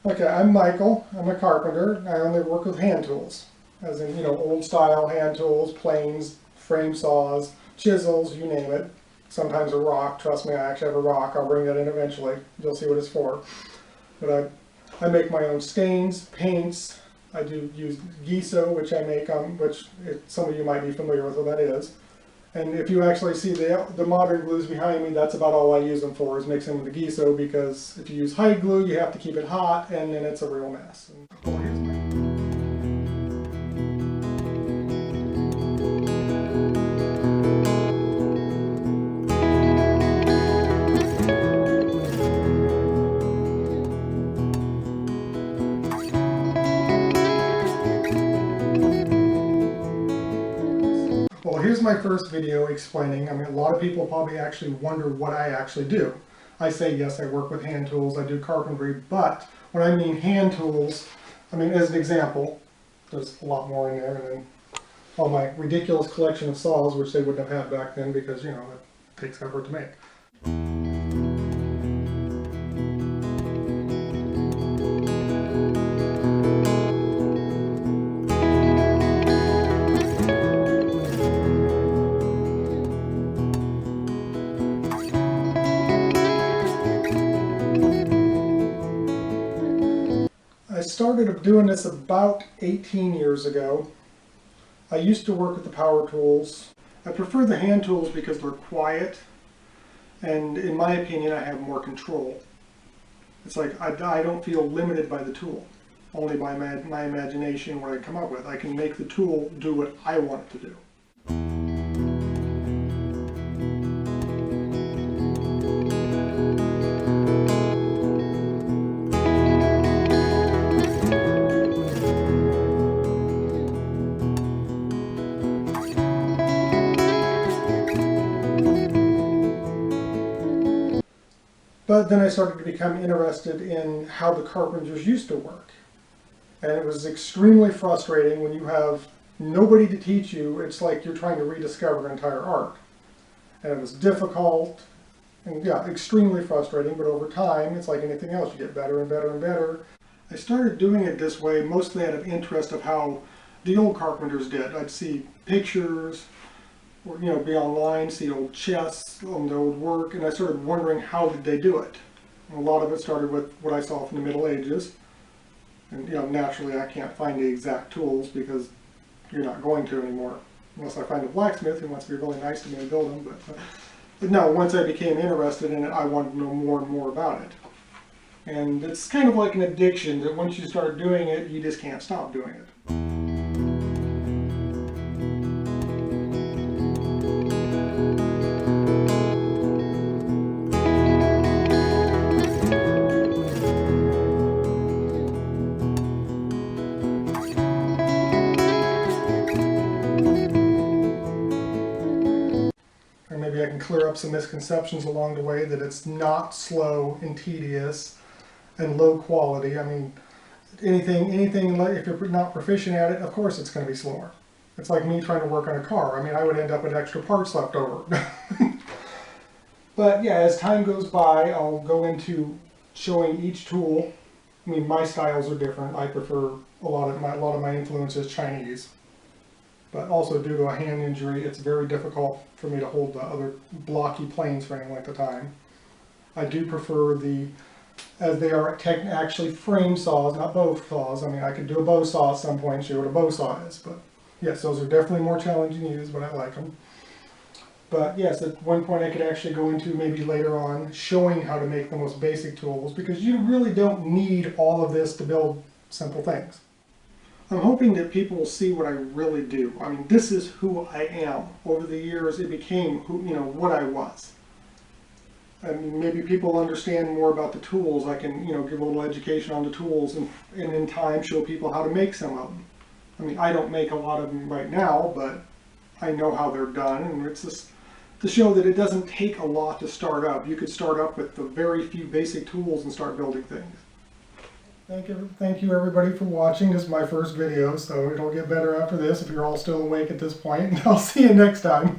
Okay, I'm Michael. I'm a carpenter. I only work with hand tools, as in, old style hand tools, planes, frame saws, chisels, you name it. Sometimes a rock. Trust me, I actually have a rock. I'll bring that in eventually. You'll see what it's for. But I make my own stains, paints. I do use gesso, which I make some of you might be familiar with what that is. And if you actually see the modern glues behind me, that's about all I use them for, is mixing with the gesso, because if you use hide glue, you have to keep it hot, and then it's a real mess. Well, here's my first video explaining. A lot of people probably actually wonder what I actually do. I say, yes, I work with hand tools, I do carpentry, but when I mean hand tools, as an example, there's a lot more in there, and then all my ridiculous collection of saws, which they wouldn't have had back then because, it takes effort to make. I started doing this about 18 years ago. I used to work with the power tools. I prefer the hand tools because they're quiet, and in my opinion I have more control. It's like I don't feel limited by the tool, only by my imagination, what I come up with. I can make the tool do what I want it to do. But then I started to become interested in how the carpenters used to work. And it was extremely frustrating when you have nobody to teach you. It's like you're trying to rediscover entire art. And it was difficult and, yeah, extremely frustrating. But over time, it's like anything else. You get better and better and better. I started doing it this way mostly out of interest of how the old carpenters did. I'd see pictures, or be online, see old chests on their old work, and I started wondering how did they do it. And a lot of it started with what I saw from the Middle Ages, and naturally I can't find the exact tools because you're not going to anymore, unless I find a blacksmith who wants to be really nice to me and build them. But no, once I became interested in it, I wanted to know more and more about it. And it's kind of like an addiction that once you start doing it, you just can't stop doing it. Maybe I can clear up some misconceptions along the way that it's not slow and tedious and low quality. Anything, if you're not proficient at it, of course it's going to be slower. It's like me trying to work on a car. I would end up with extra parts left over. But yeah, as time goes by, I'll go into showing each tool. My styles are different. I prefer a lot of my influence is Chinese. But also due to a hand injury, it's very difficult for me to hold the other blocky planes for any length of time. I do prefer as they are actually frame saws, not bow saws. I could do a bow saw at some point and show what a bow saw is. But yes, those are definitely more challenging to use, but I like them. But yes, at one point I could actually go into maybe later on showing how to make the most basic tools, because you really don't need all of this to build simple things. I'm hoping that people will see what I really do. This is who I am. Over the years, it became what I was. Maybe people understand more about the tools. I can, give a little education on the tools, and in time show people how to make some of them. I don't make a lot of them right now, but I know how they're done, and it's just to show that it doesn't take a lot to start up. You could start up with the very few basic tools and start building things. Thank you everybody for watching. This is my first video, so it'll get better after this if you're all still awake at this point. I'll see you next time.